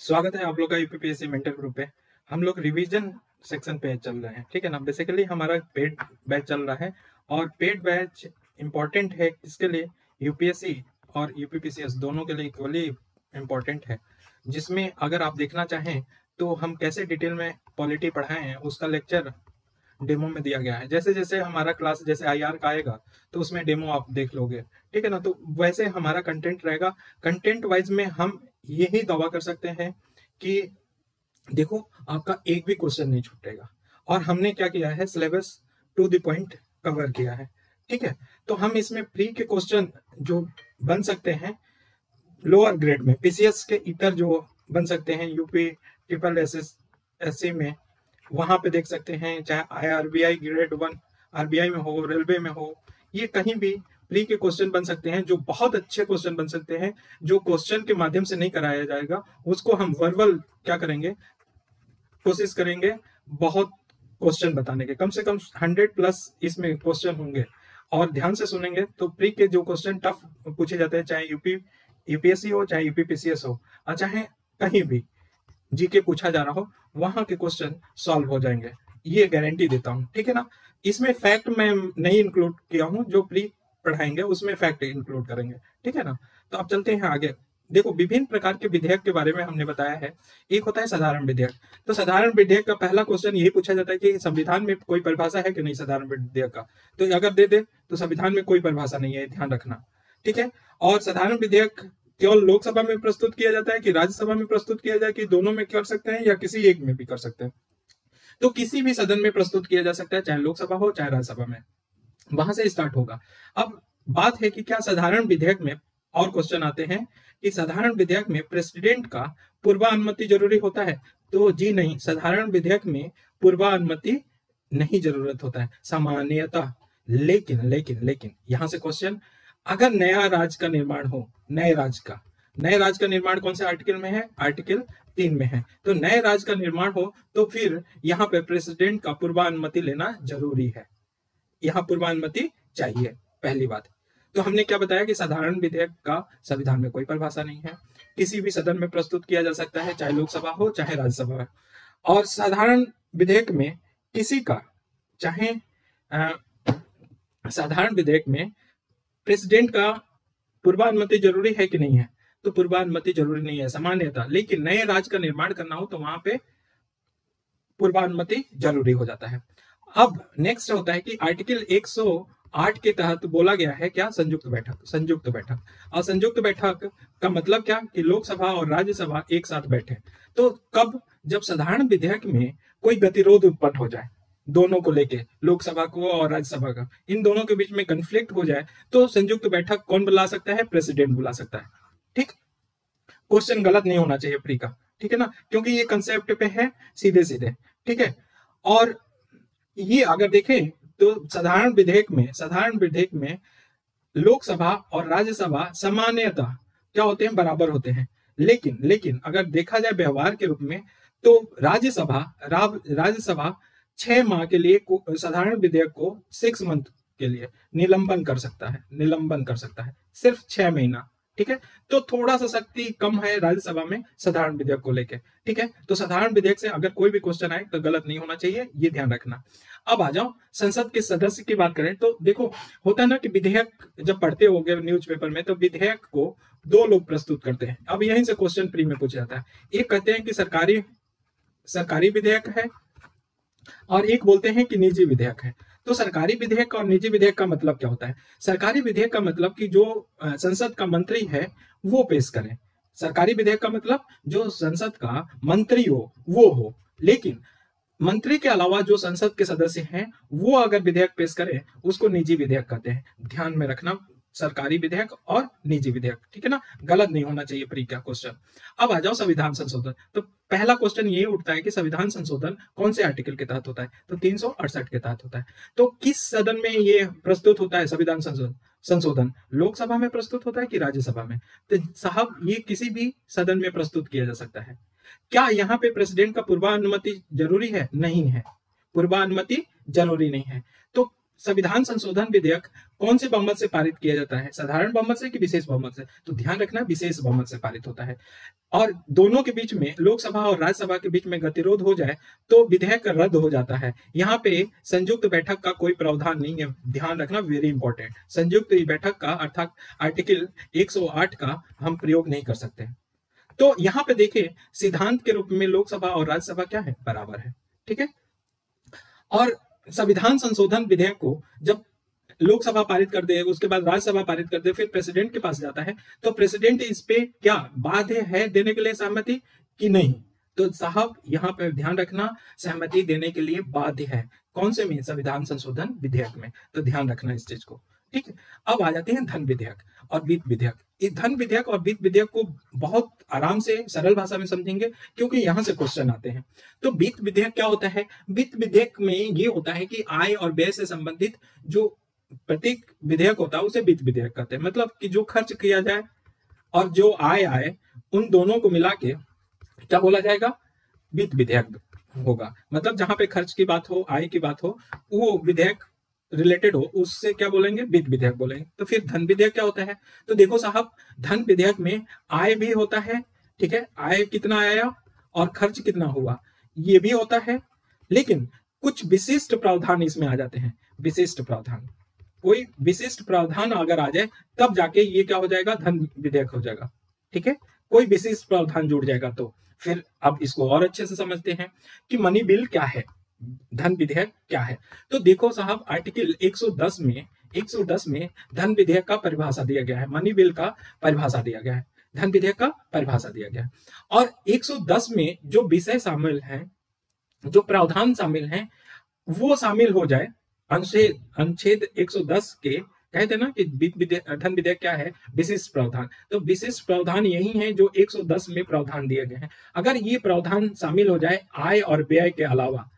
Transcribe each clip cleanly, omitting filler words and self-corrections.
स्वागत है आप लोग का यूपीपीएससी मेंटर ग्रुप पे। हम लोग रिवीजन सेक्शन पे चल रहे हैं, ठीक है ना। बेसिकली हमारा पेड बैच चल रहा है और पेड बैच इंपॉर्टेंट है किसके लिए, यूपीएससी और यूपीपीसीएस दोनों के लिए इक्वली इम्पॉर्टेंट है। जिसमें अगर आप देखना चाहें तो हम कैसे डिटेल में पॉलिटी पढ़ाए हैं उसका लेक्चर डेमो में दिया गया है। जैसे जैसे हमारा क्लास जैसे आईआर का आएगा तो उसमें डेमो आप देख लोगे, ठीक है ना। तो वैसे हमारा कंटेंट रहेगा। कंटेंट वाइज में हम यही दावा कर सकते हैं कि देखो आपका एक भी क्वेश्चन नहीं छूटेगा और हमने क्या किया है, syllabus to the point cover किया है, ठीक है। तो हम इसमें प्री के क्वेश्चन जो बन सकते हैं लोअर ग्रेड में, पीसीएस के इतर जो बन सकते हैं यूपी ट्रिपल एसएससी में, वहां पे देख सकते हैं। चाहे आईआरबीआई ग्रेड 1 आरबीआई में हो, रेलवे में हो, ये कहीं भी प्री के क्वेश्चन बन सकते हैं जो बहुत अच्छे क्वेश्चन बन सकते हैं। जो क्वेश्चन के माध्यम से नहीं कराया जाएगा उसको हम वर्बल क्या करेंगे, कोशिश करेंगे बहुत क्वेश्चन बताने के, कम से कम 100+ इसमें क्वेश्चन होंगे। और ध्यान से सुनेंगे तो प्री के जो क्वेश्चन टफ पूछे जाते हैं, चाहे यूपीएससी हो, चाहे यूपीपीसीएस हो, और चाहे कहीं भी जीके पूछा जा रहा हो, वहां के क्वेश्चन सॉल्व हो जाएंगे, ये गारंटी देता हूं, ठीक है ना। इसमें फैक्ट मैं नहीं इंक्लूड किया हूं, जो प्री पढ़ाएंगे उसमें फैक्ट इंक्लूड करेंगे, ठीक है ना। तो अब चलते हैं आगे। देखो विभिन्न प्रकार के विधेयक के बारे में हमने बताया है। एक होता है साधारण विधेयक। तो साधारण विधेयक का पहला क्वेश्चन यही पूछा जाता है कि संविधान में कोई परिभाषा है कि नहीं साधारण विधेयक का। तो अगर दे दे तो संविधान में कोई परिभाषा नहीं है, ध्यान रखना, ठीक है। और साधारण विधेयक केवल लोकसभा में प्रस्तुत किया जाता है कि राज्यसभा में प्रस्तुत किया जाए, कि दोनों में कर सकते हैं या किसी एक में भी कर सकते हैं। तो किसी भी सदन में प्रस्तुत किया जा सकता है, चाहे लोकसभा हो चाहे राज्यसभा में, वहां से स्टार्ट होगा। अब बात है कि क्या साधारण विधेयक में, और क्वेश्चन आते हैं कि साधारण विधेयक में प्रेसिडेंट का पूर्वानुमति जरूरी होता है। तो जी नहीं, साधारण विधेयक में पूर्वानुमति नहीं जरूरत होता है सामान्यतः। लेकिन लेकिन लेकिन यहां से क्वेश्चन, अगर नया राज्य का निर्माण हो, नए राज्य का निर्माण कौन से आर्टिकल में है, आर्टिकल 3 में है। तो नए राज्य का निर्माण हो तो फिर यहाँ पे प्रेसिडेंट का पूर्वानुमति लेना जरूरी है, यहाँ पूर्वानुमति चाहिए, पहली बात। तो हमने क्या बताया कि साधारण विधेयक का संविधान में कोई परिभाषा नहीं है, किसी भी सदन में प्रस्तुत किया जा सकता है, चाहे लोकसभा हो चाहे राज्यसभा हो। और साधारण विधेयक में किसी का, चाहे साधारण विधेयक में प्रेसिडेंट का पूर्वानुमति जरूरी है कि नहीं है, तो पूर्वानुमति जरूरी नहीं है सामान्यतः। लेकिन नए राज्य का निर्माण करना हो तो वहां पे पूर्वानुमति जरूरी हो जाता है। अब नेक्स्ट होता है कि आर्टिकल 108 के तहत बोला गया है क्या, संयुक्त बैठक। और संयुक्त बैठक का मतलब क्या कि लोकसभा और राज्यसभा एक साथ बैठे। तो कब, जब साधारण विधेयक में कोई गतिरोध उत्पन्न हो जाए दोनों को लेके, लोकसभा को और राज्यसभा का, इन दोनों के बीच में कंफ्लिक्ट हो जाए, तो संयुक्त बैठक कौन बुला सकता है, प्रेसिडेंट बुला सकता है, ठीक। क्वेश्चन गलत नहीं होना चाहिए प्री का, ठीक है ना, क्योंकि ये कंसेप्ट पे है सीधे सीधे, ठीक है। और ये अगर देखें तो साधारण विधेयक में लोकसभा और राज्यसभा सामान्यतः क्या होते हैं, बराबर होते हैं। लेकिन अगर देखा जाए व्यवहार के रूप में, तो राज्यसभा 6 माह के लिए साधारण विधेयक को 6 मंथ के लिए निलंबन कर सकता है, सिर्फ 6 महीना, ठीक है। तो थोड़ा सा शक्ति कम है राज्यसभा में साधारण विधेयक को लेके, ठीक है। तो साधारण विधेयक से अगर कोई भी क्वेश्चन आए तो गलत नहीं होना चाहिए, ये ध्यान रखना। अब आ जाओ संसद के सदस्य की बात करें तो देखो होता है ना कि विधेयक जब पढ़ते हो न्यूज़पेपर में, तो विधेयक को 2 लोग प्रस्तुत करते हैं। अब यहीं से क्वेश्चन प्री में पूछा जाता है। एक कहते हैं कि सरकारी विधेयक है, और एक बोलते हैं कि निजी विधेयक है। तो सरकारी विधेयक और निजी विधेयक का मतलब क्या होता है? सरकारी विधेयक का मतलब कि जो संसद का मंत्री है वो पेश करे। सरकारी विधेयक का मतलब जो संसद का मंत्री हो वो हो। लेकिन मंत्री के अलावा जो संसद के सदस्य हैं वो अगर विधेयक पेश करें उसको निजी विधेयक कहते हैं। ध्यान में रखना, सरकारी विधेयक और निजी विधेयक, ठीक है ना, गलत नहीं होना चाहिए प्री का क्वेश्चन। अब आ जाओ संविधान संशोधन। तो पहला क्वेश्चन ये उठता है कि संविधान संशोधन कौन से आर्टिकल के तहत होता है? तो 368 के तहत होता है। तो किस सदन में ये प्रस्तुत होता है संविधान संशोधन? लोकसभा में प्रस्तुत होता है कि राज्यसभा में? तो साहब ये किसी भी सदन में प्रस्तुत किया जा सकता है। क्या यहाँ पे प्रेसिडेंट का पूर्वानुमति जरूरी है? नहीं है, पूर्वानुमति जरूरी नहीं है। तो संविधान संशोधन विधेयक कौन से बहुमत से पारित किया जाता है, साधारण बहुमत से कि विशेष बहुमत से? तो ध्यान रखना विशेष बहुमत से पारित होता है। और दोनों के बीच में, लोकसभा और राज्यसभा के बीच में गतिरोध हो जाए तो विधेयक रद्द हो जाता है। यहाँ पे संयुक्त बैठक का कोई प्रावधान नहीं है, ध्यान रखना, वेरी इंपॉर्टेंट। संयुक्त बैठक का अर्थात आर्टिकल 108 का हम प्रयोग नहीं कर सकते। तो यहाँ पे देखिए, सिद्धांत के रूप में लोकसभा और राज्यसभा क्या है, बराबर है, ठीक है। और संविधान संशोधन विधेयक को जब लोकसभा पारित कर दे, उसके बाद राज्यसभा पारित कर दे, फिर प्रेसिडेंट के पास जाता है, तो प्रेसिडेंट इस पे क्या बाध्य है देने के लिए सहमति कि नहीं? तो साहब यहाँ पे ध्यान रखना, सहमति देने के लिए बाध्य है। कौन से में? संविधान संशोधन विधेयक में। तो ध्यान रखना इस चीज को, ठीक है। अब आ जाते हैं धन विधेयक और वित्त विधेयक। इस धन विधेयक और वित्त विधेयक को बहुत आराम से सरल भाषा में समझेंगे, क्योंकि यहां से क्वेश्चन आते हैं। तो वित्त विधेयक क्या होता है? वित्त विधेयक में ये होता है कि आय और व्यय से संबंधित जो प्रत्येक विधेयक होता है उसे वित्त विधेयक कहते हैं। मतलब कि जो खर्च किया जाए और जो आय आए, उन दोनों को मिला के क्या बोला जाएगा? वित्त विधेयक होगा। मतलब जहां पे खर्च की बात हो, आय की बात हो, वो विधेयक रिलेटेड हो, उससे क्या बोलेंगे? वित्त विधेयक बोलेंगे। तो फिर धन विधेयक क्या होता है? तो देखो साहब, धन विधेयक में आय भी होता है, ठीक है, आय कितना आया और खर्च कितना हुआ, ये भी होता है। लेकिन कुछ विशिष्ट प्रावधान इसमें आ जाते हैं। विशिष्ट प्रावधान, कोई विशिष्ट प्रावधान अगर आ जाए तब जाके ये क्या हो जाएगा? धन विधेयक हो जाएगा, ठीक है। कोई विशिष्ट प्रावधान जुड़ जाएगा तो फिर अब इसको और अच्छे से समझते हैं कि मनी बिल क्या है, धन विधेयक क्या है। तो देखो साहब, आर्टिकल 110 में धन विधेयक का परिभाषा दिया गया है, मनी बिल का परिभाषा दिया गया है, धन विधेयक का परिभाषा दिया गया है। और 110 में जो विषय शामिल हैं, जो प्रावधान शामिल हैं, वो शामिल हो जाए अनुच्छेद 110 के, कहते ना कि धन विधेयक क्या है? विशिष्ट प्रावधान। तो विशिष्ट प्रावधान यही है जो 110 में प्रावधान दिए गए हैं। अगर ये प्रावधान शामिल हो जाए आय और व्यय के अलावा,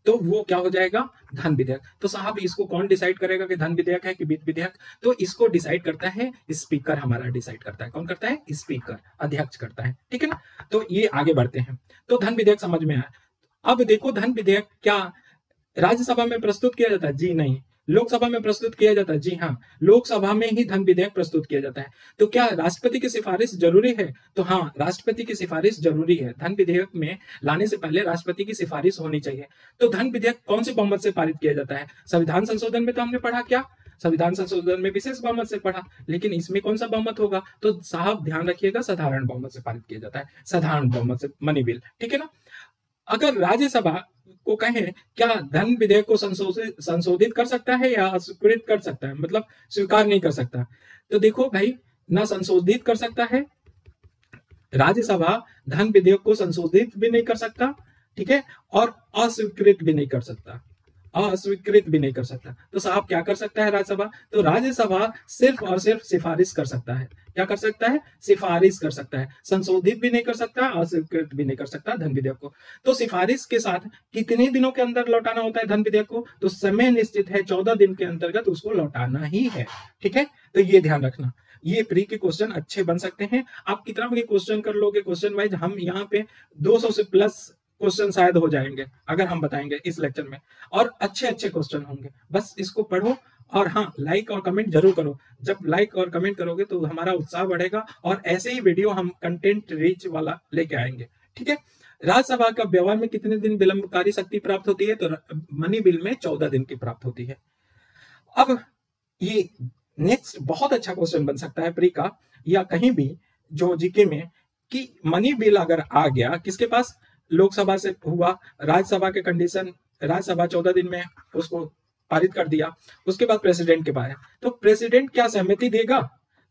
तो वो क्या हो जाएगा? धन विधेयक। तो साहब इसको कौन डिसाइड करेगा कि धन विधेयक है कि वित्त विधेयक? तो इसको डिसाइड करता है स्पीकर, हमारा डिसाइड करता है। कौन करता है? स्पीकर, अध्यक्ष करता है, ठीक है ना। तो ये आगे बढ़ते हैं। तो धन विधेयक समझ में आया। अब देखो, धन विधेयक क्या राज्यसभा में प्रस्तुत किया जाता है? जी नहीं। लोकसभा में प्रस्तुत किया जाता है? जी हाँ, लोकसभा में ही धन विधेयक प्रस्तुत किया जाता है। तो क्या राष्ट्रपति की सिफारिश जरूरी है? तो हाँ, राष्ट्रपति की सिफारिश जरूरी है। धन विधेयक में लाने से पहले राष्ट्रपति की सिफारिश होनी चाहिए। तो धन विधेयक कौन से बहुमत से पारित किया जाता है? संविधान संशोधन में तो हमने पढ़ा क्या? संविधान संशोधन में विशेष बहुमत से पढ़ा, लेकिन इसमें कौन सा बहुमत होगा? तो साहब ध्यान रखिएगा, साधारण बहुमत से पारित किया जाता है, साधारण बहुमत से, मनी बिल, ठीक है ना। अगर राज्यसभा को कहें क्या धन विधेयक को संशोधित कर सकता है या अस्वीकृत कर सकता है, मतलब स्वीकार नहीं कर सकता, तो देखो भाई, ना संशोधित कर सकता है, राज्यसभा धन विधेयक को संशोधित भी नहीं कर सकता, ठीक है, और अस्वीकृत भी नहीं कर सकता, अस्वीकृत भी नहीं कर सकता। तो साहब क्या कर सकता है राज्यसभा? तो राज्यसभा सिर्फ और सिर्फ सिफारिश कर सकता है। क्या कर सकता है? सिफारिश कर सकता है। संशोधित भी नहीं कर सकता, अस्वीकृत भी नहीं कर सकता धन विधेयक को। तो सिफारिश के साथ कितने दिनों के अंदर लौटाना होता है धन विधेयक को? तो समय निश्चित है, 14 दिन के अंतर्गत उसको लौटाना ही है, ठीक है। तो ये ध्यान रखना, ये प्री के क्वेश्चन अच्छे बन सकते हैं। आप कितना भी क्वेश्चन कर लोगे क्वेश्चन वाइज, हम यहाँ पे 200 से प्लस क्वेश्चन शायद हो जाएंगे अगर हम बताएंगे इस लेक्चर में, और अच्छे अच्छे क्वेश्चन होंगे। बस इसको पढ़ो और हाँ, लाइक और कमेंट जरूर करो। जब लाइक और कमेंट करोगे तो हमारा उत्साह बढ़ेगा और ऐसे ही वीडियो हम कंटेंट रिच वाला लेके आएंगे, ठीक है। राज्यसभा का व्यवहार में कितने दिन विलंबकारी शक्ति प्राप्त होती है? तो मनी बिल में 14 दिन की प्राप्त होती है। अब ये नेक्स्ट बहुत अच्छा क्वेश्चन बन सकता है प्री का या कहीं भी जो जीके में, कि मनी बिल अगर आ गया किसके पास? लोकसभा से हुआ, राज्यसभा के कंडीशन, राज्यसभा 14 दिन में उसको पारित कर दिया, उसके बाद प्रेसिडेंट के पास, तो प्रेसिडेंट क्या सहमति देगा?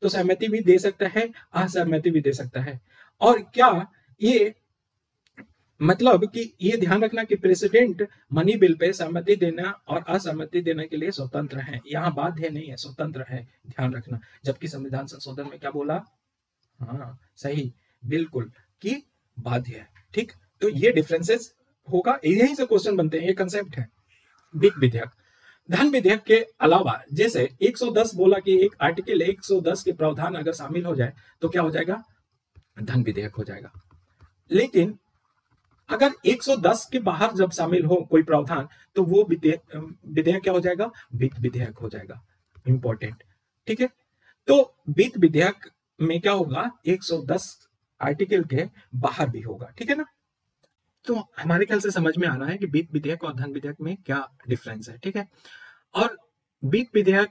तो सहमति भी दे सकता है, असहमति भी दे सकता है। और क्या ये मतलब कि ये ध्यान रखना कि प्रेसिडेंट मनी बिल पे सहमति देना और असहमति देने के लिए स्वतंत्र है, यहाँ बाध्य नहीं है, स्वतंत्र है, ध्यान रखना। जबकि संविधान संशोधन में क्या बोला? हाँ सही, बिल्कुल, कि बाध्य है, ठीक। तो ये डिफरेंसेस होगा, यही से क्वेश्चन बनते हैं, ये कंसेप्ट है। वित्त विधेयक, धन विधेयक के अलावा जैसे 110 बोला कि एक आर्टिकल 110 के प्रावधान अगर शामिल हो जाए तो क्या हो जाएगा? धन विधेयक हो जाएगा। लेकिन अगर 110 के बाहर जब शामिल हो कोई प्रावधान तो वो विधेयक क्या हो जाएगा, वित्त विधेयक हो जाएगा। इंपॉर्टेंट, ठीक है। तो वित्त विधेयक में क्या होगा, 110 आर्टिकल के बाहर भी होगा, ठीक है ना। तो हमारे ख्याल से समझ में आ रहा है कि वित्त विधेयक और धन विधेयक में क्या डिफरेंस है, ठीक है। और वित्त विधेयक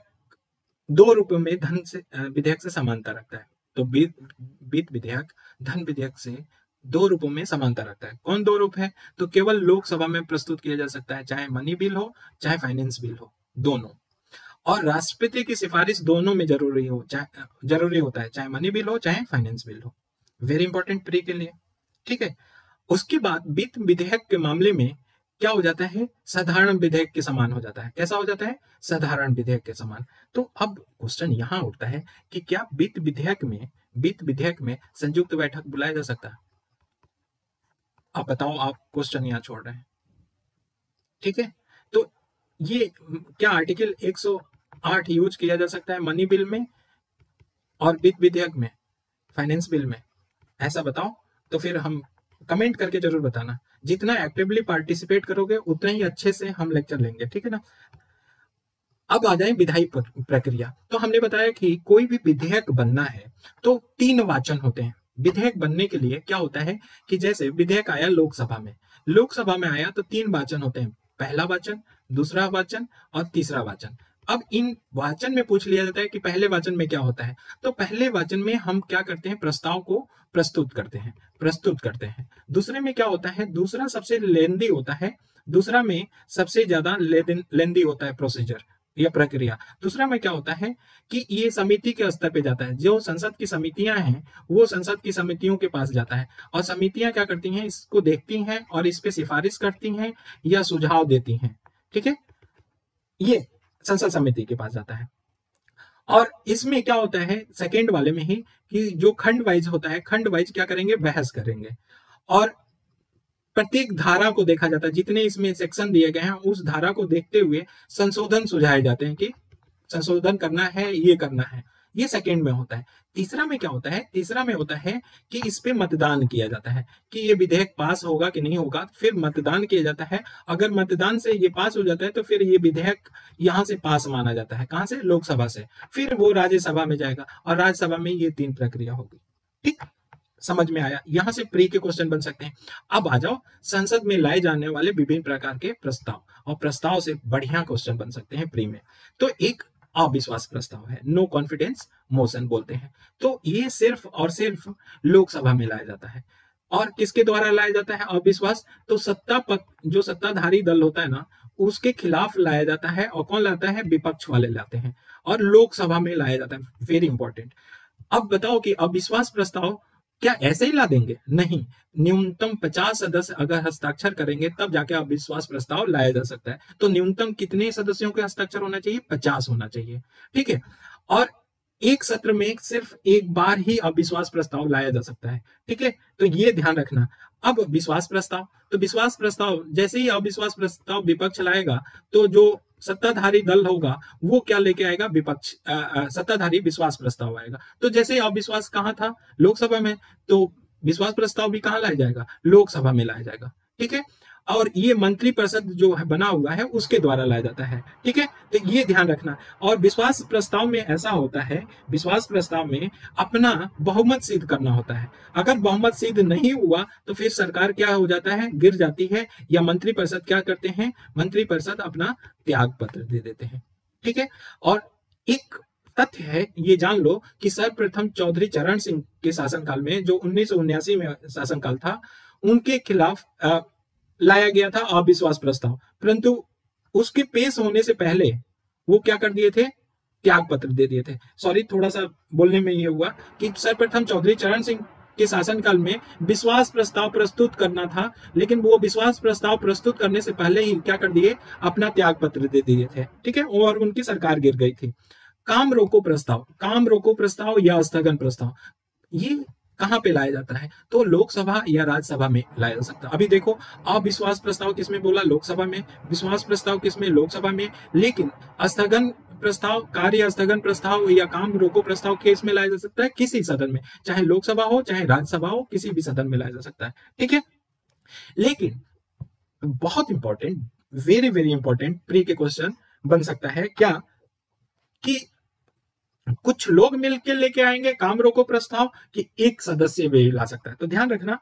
दो रूपों में धन से विधेयक से समानता रखता है। तो वित्त विधेयक धन विधेयक से दो रूपों में समानता रखता है। कौन दो रूप है, तो केवल लोकसभा में प्रस्तुत किया जा सकता है, चाहे मनी बिल हो चाहे फाइनेंस बिल हो, दोनों। और राष्ट्रपति की सिफारिश दोनों में जरूरी होता है, चाहे मनी बिल हो चाहे फाइनेंस बिल हो। वेरी इंपॉर्टेंट प्री के लिए, ठीक है। उसके बाद वित्त विधेयक के मामले में क्या हो जाता है, साधारण विधेयक के समान हो जाता है। कैसा हो जाता है, साधारण विधेयक के समान। तो अब क्वेश्चन यहां उठता है कि क्या वित्त विधेयक में संयुक्त बैठक बुलाया जा सकता है? आप बताओ, आप क्वेश्चन यहां छोड़ रहे हैं, ठीक है। तो ये क्या आर्टिकल 108 यूज किया जा सकता है मनी बिल में और वित्त विधेयक में, फाइनेंस बिल में? ऐसा बताओ, तो फिर हम कमेंट करके जरूर बताना। जितना एक्टिवली पार्टिसिपेट करोगे उतना ही अच्छे से हम लेक्चर लेंगे, ठीक है ना। अब आ जाए विधायी प्रक्रिया। तो हमने बताया कि कोई भी विधेयक बनना है तो 3 वाचन होते हैं। विधेयक बनने के लिए क्या होता है कि जैसे विधेयक आया लोकसभा में आया तो 3 वाचन होते हैं, पहला वाचन, दूसरा वाचन और तीसरा वाचन। अब इन वाचन में पूछ लिया जाता है कि पहले वाचन में क्या होता है। तो पहले वाचन में हम क्या करते हैं, प्रस्ताव को प्रस्तुत करते हैं। दूसरे में क्या होता है, दूसरा सबसे लेंदी होता है, दूसरा में सबसे ज्यादा लेंदी होता है प्रोसीजर या प्रक्रिया। दूसरा में क्या होता है कि ये समिति के स्तर पे जाता है, जो संसद की समितियां हैं वो संसद की समितियों के पास जाता है, और समितियां क्या करती हैं, इसको देखती हैं और इस पे सिफारिश करती हैं या सुझाव देती हैं, ठीक है। ये संसद समिति के पास जाता है। और इसमें क्या होता है सेकेंड वाले में ही कि जो खंड वाइज होता है, खंड वाइज क्या करेंगे, बहस करेंगे, और प्रत्येक धारा को देखा जाता है। जितने इसमें सेक्शन दिए गए हैं उस धारा को देखते हुए संशोधन सुझाए जाते हैं कि संशोधन करना है, ये करना है। ये सेकंड में होता है। तीसरा में क्या होता है, तीसरा में होता है कि इस पे मतदान किया जाता है कि ये विधेयक पास होगा कि नहीं होगा। फिर मतदान किया जाता है, अगर मतदान से ये पास हो जाता है तो फिर ये विधेयक यहाँ से पास माना जाता है। कहां से, लोकसभा से। फिर वो राज्यसभा में जाएगा और राज्यसभा में ये 3 प्रक्रिया होगी, ठीक। समझ में आया। यहां से प्री के क्वेश्चन बन सकते हैं। अब आ जाओ संसद में लाए जाने वाले विभिन्न प्रकार के प्रस्ताव, और प्रस्ताव से बढ़िया क्वेश्चन बन सकते हैं प्री में। तो एक अविश्वास प्रस्ताव है, नो कॉन्फिडेंस मोशन बोलते हैं। तो ये सिर्फ और सिर्फ लोकसभा में लाया जाता है। और किसके द्वारा लाया जाता है अविश्वास, तो जो सत्ताधारी दल होता है ना, उसके खिलाफ लाया जाता है। और कौन लाता है, विपक्ष वाले लाते हैं, और लोकसभा में लाया जाता है। Very important. अब बताओ कि अविश्वास प्रस्ताव क्या ऐसे ही ला देंगे? नहीं, न्यूनतम 50 सदस्य अगर हस्ताक्षर करेंगे तब जाके अविश्वास प्रस्ताव लाया जा सकता है। तो न्यूनतम कितने सदस्यों के हस्ताक्षर होना चाहिए, 50 होना चाहिए, ठीक है। और एक सत्र में सिर्फ एक बार ही अविश्वास प्रस्ताव लाया जा सकता है, ठीक है। तो ये ध्यान रखना। अब विश्वास प्रस्ताव, तो विश्वास प्रस्ताव जैसे ही अविश्वास प्रस्ताव विपक्ष लाएगा तो जो सत्ताधारी दल होगा वो क्या लेके आएगा, विपक्ष सत्ताधारी विश्वास प्रस्ताव आएगा। तो जैसे अविश्वास कहाँ था, लोकसभा में, तो विश्वास प्रस्ताव भी कहाँ लाया जाएगा, लोकसभा में लाया जाएगा, ठीक है। और ये मंत्रिपरिषद जो है बना हुआ है उसके द्वारा लाया जाता है, ठीक है। तो ये ध्यान रखना। और विश्वास प्रस्ताव में ऐसा होता है, विश्वास प्रस्ताव में अपना बहुमत सिद्ध करना होता है। अगर बहुमत सिद्ध नहीं हुआ तो फिर सरकार क्या हो जाता है, गिर जाती है, या मंत्रिपरिषद क्या करते हैं, मंत्रिपरिषद अपना त्याग पत्र दे देते हैं, ठीक है। और एक तथ्य है, ये जान लो कि सर्वप्रथम चौधरी चरण सिंह के शासनकाल में, जो 1979 में शासनकाल था, उनके खिलाफ लाया गया था अविश्वास प्रस्ताव, परंतु उसके पेश होने से पहले वो क्या कर दिए थे, त्याग पत्र दे दिए थे। सॉरी, थोड़ा सा बोलने में ये हुआ कि सर्वप्रथम चौधरी चरण सिंह के शासनकाल में विश्वास प्रस्ताव प्रस्तुत करना था, लेकिन वो विश्वास प्रस्ताव प्रस्तुत करने से पहले ही क्या कर दिए, अपना त्याग पत्र दे दिए थे, ठीक है। और उनकी सरकार गिर गई थी। काम रोको प्रस्ताव या स्थगन प्रस्ताव, ये कहां पे लाया जाता है, तो लोकसभा या राज्यसभा में लाया जा सकता है। अभी देखो, अविश्वास प्रस्ताव किसमें बोला, लोकसभा में। विश्वास प्रस्ताव किसमें, लोकसभा में। लेकिन स्थगन प्रस्ताव, कार्य स्थगन प्रस्ताव या काम रोको प्रस्ताव केस में लाया जा सकता है किसी सदन में, चाहे लोकसभा हो चाहे राज्यसभा हो, किसी भी सदन में लाया जा सकता है, ठीक है। लेकिन बहुत important, very very important pre के क्वेश्चन बन सकता है क्या कि कुछ लोग मिलकर लेके आएंगे काम रोको प्रस्ताव कि एक सदस्य भी ला सकता है। तो ध्यान रखना,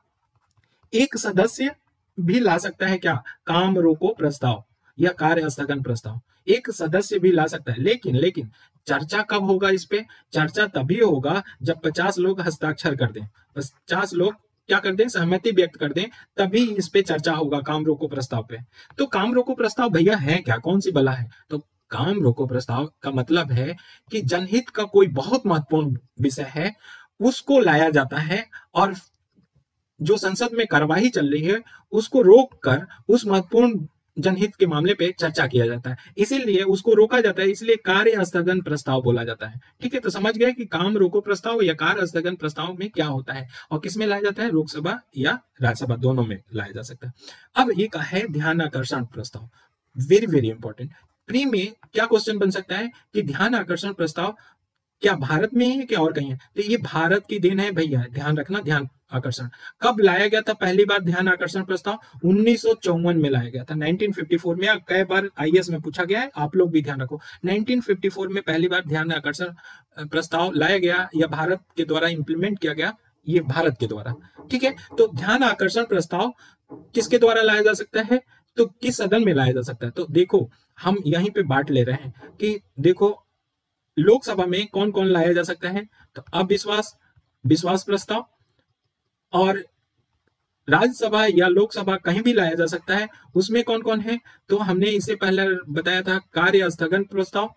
एक सदस्य भी ला सकता है क्या काम रोको प्रस्ताव या कार्य स्थगन प्रस्ताव, एक सदस्य भी ला सकता है। लेकिन लेकिन चर्चा कब होगा इस पे? चर्चा तभी होगा जब 50 लोग हस्ताक्षर कर दें, 50 लोग क्या कर दें, सहमति व्यक्त कर दें, तभी इस पे चर्चा होगा काम रोको प्रस्ताव पे। तो काम रोको प्रस्ताव भैया है क्या, कौन सी बला है? तो काम रोको प्रस्ताव का मतलब है कि जनहित का कोई बहुत महत्वपूर्ण विषय है, उसको लाया जाता है और जो संसद में कार्यवाही चल रही है उसको रोक कर उस महत्वपूर्ण जनहित के मामले पे चर्चा किया जाता है, इसीलिए उसको रोका जाता है, इसलिए कार्य स्थगन प्रस्ताव बोला जाता है। ठीक है, तो समझ गए कि काम रोको प्रस्ताव या कार्य स्थगन प्रस्ताव में क्या होता है और किस में लाया जाता है, लोकसभा या राज्यसभा दोनों में लाया जा सकता है। अब एक है ध्यान आकर्षण प्रस्ताव, वेरी वेरी इंपॉर्टेंट। प्री में क्या क्वेश्चन बन सकता है कि ध्यान आकर्षण प्रस्ताव क्या भारत में है क्या और कहीं है? तो ये भारत की देन है भैया, ध्यान रखना। ध्यान आकर्षण कब लाया गया था पहली बार ध्यान आकर्षण प्रस्ताव? 1954 में लाया गया था, 1954 में। कई बार आईएएस में पूछा गया है, आप लोग भी ध्यान रखो, 1954 में पहली बार ध्यान आकर्षण प्रस्ताव लाया गया या भारत के द्वारा इंप्लीमेंट किया गया, ये भारत के द्वारा। ठीक है, तो ध्यान आकर्षण प्रस्ताव किसके द्वारा लाया जा सकता है, तो किस सदन में लाया जा सकता है? तो देखो हम यहीं पे बांट ले रहे हैं कि देखो लोकसभा में कौन कौन लाया जा सकता है, तो अविश्वास, विश्वास प्रस्ताव, और राज्यसभा या लोकसभा कहीं भी लाया जा सकता है। उसमें कौन कौन है, तो हमने इसे पहले बताया था कार्य स्थगन प्रस्ताव,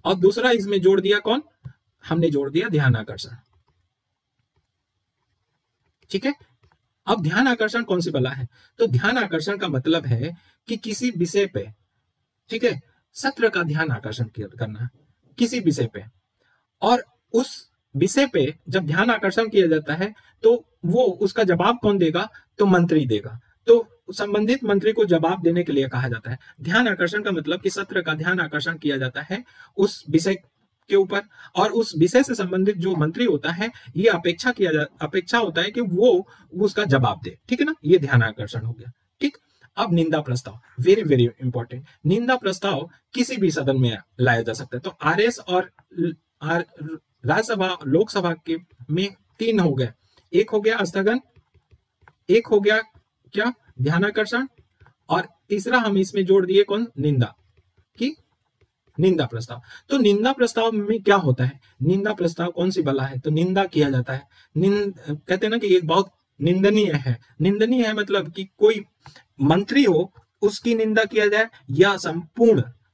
और दूसरा इसमें जोड़ दिया कौन, हमने जोड़ दिया ध्यान आकर्षण। ठीक है, अब ध्यान आकर्षण कौन सी बला है, तो ध्यान आकर्षण का मतलब है कि किसी विषय पे, ठीक है, सत्र का ध्यान आकर्षण करना किसी विषय पे, और उस विषय पे जब ध्यान आकर्षण किया जाता है तो वो उसका जवाब कौन देगा, तो मंत्री देगा, तो संबंधित मंत्री को जवाब देने के लिए कहा जाता है। ध्यान आकर्षण का मतलब कि सत्र का ध्यान आकर्षण किया जाता है उस विषय के ऊपर, और उस विषय से संबंधित जो मंत्री होता है ये अपेक्षा होता है कि वो उसका जवाब दे। ठीक है ना, ये ध्यान आकर्षण हो गया। ठीक, अब निंदा प्रस्ताव, वेरी वेरी इंपॉर्टेंट। निंदा प्रस्ताव किसी भी सदन में लाया जा सकता है। तो आरएस और राज्यसभा लोकसभा के में 3 हो गए, एक हो गया स्थगन, एक हो गया क्या, ध्यान आकर्षण, और तीसरा हम इसमें जोड़ दिए कौन, निंदा, की निंदा प्रस्ताव। तो निंदा प्रस्ताव में क्या होता है, निंदा प्रस्ताव कौन सी बला है, तो निंदा किया जाता है। कहते हैं ना कि एक बहुत निंदनीय है, निंदनीय है मतलब कि कोई मंत्री हो उसकी निंदा किया जाए, या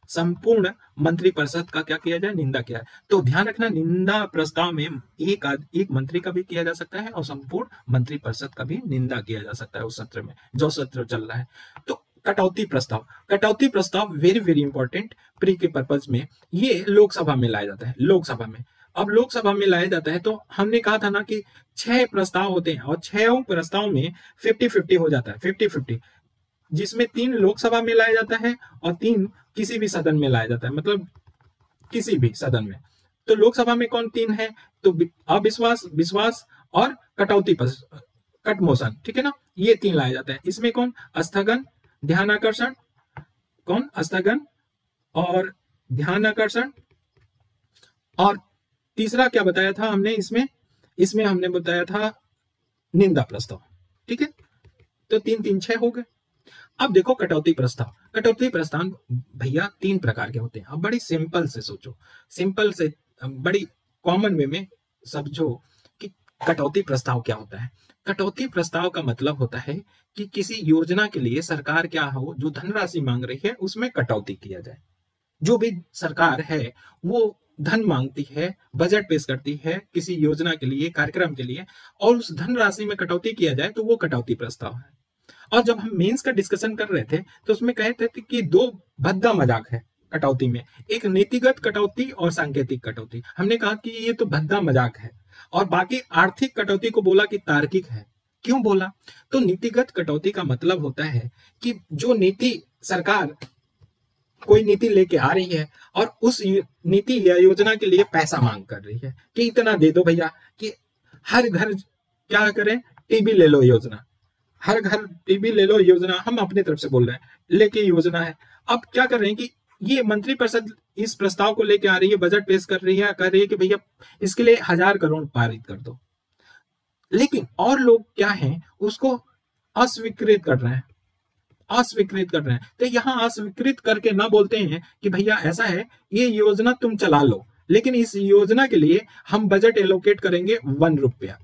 संपूर्ण मंत्रिपरिषद का क्या किया जाए, निंदा किया जाए। तो ध्यान रखना, निंदा प्रस्ताव में एक मंत्री का भी किया जा सकता है और संपूर्ण मंत्रिपरिषद का भी निंदा किया जा सकता है उस सत्र में, जो सत्र चल रहा है। तो कटौती प्रस्ताव, कटौती प्रस्ताव वेरी वेरी इंपॉर्टेंट प्री के पर्पज में, ये लोकसभा में लाया जाता है। लोकसभा में, अब लोकसभा में लाया जाता है तो हमने कहा था ना कि 6 प्रस्ताव होते हैं और 6 प्रस्ताव में 50-50 हो जाता है, 50-50, जिसमें 3 लोकसभा में लाया जाता है और 3 किसी भी सदन में लाया जाता है, मतलब किसी भी सदन में। तो लोकसभा में कौन 3 है, तो अविश्वास, विश्वास और कटौती कट मोशन। ठीक है ना, ये 3 लाया जाता है। इसमें कौन, स्थगन, ध्यान आकर्षण, कौन स्थगन और ध्यान आकर्षण, और तीसरा क्या बताया था हमने, इसमें हमने बताया था निंदा प्रस्ताव। ठीक है, तो 3-3 6 हो गए। अब देखो कटौती प्रस्ताव, कटौती प्रस्ताव भैया 3 प्रकार के होते हैं। अब बड़ी सिंपल से सोचो, सिंपल से बड़ी कॉमन वे में समझो कि कटौती प्रस्ताव क्या होता है। कटौती प्रस्ताव का मतलब होता है कि किसी योजना के लिए सरकार क्या हो, जो धनराशि मांग रही है उसमें कटौती किया जाए। जो भी सरकार है वो धन मांगती है, बजट पेश करती है किसी योजना के लिए, कार्यक्रम के लिए, और उस धनराशि में कटौती किया जाए तो वो कटौती प्रस्ताव है। और जब हम मेंस का डिस्कशन कर रहे थे तो उसमें कहते थे कि 2 भद्दा मजाक है कटौती में, एक नीतिगत कटौती और सांकेतिक कटौती। हमने कहा कि ये तो भद्दा मजाक है, और बाकी आर्थिक कटौती को बोला कि तार्किक है। क्यों बोला, तो नीतिगत कटौती का मतलब होता है कि जो नीति सरकार कोई नीति लेके आ रही है और उस नीति या योजना के लिए पैसा मांग कर रही है कि इतना दे दो भैया कि हर घर क्या करें, टीबी ले लो योजना, हर घर टीवी ले लो योजना, हम अपनी तरफ से बोल रहे हैं, लेके योजना है। अब क्या कर रहे हैं कि ये मंत्रिपरिषद इस प्रस्ताव को लेके आ रही है, बजट पेश कर रही है, कह रही है कि भैया इसके लिए 1000 करोड़ पारित कर दो, लेकिन और लोग क्या हैं उसको अस्वीकृत कर रहे हैं, अस्वीकृत कर रहे हैं। तो यहाँ अस्वीकृत करके ना बोलते हैं कि भैया ऐसा है, ये योजना तुम चला लो, लेकिन इस योजना के लिए हम बजट एलोकेट करेंगे 1 रुपया,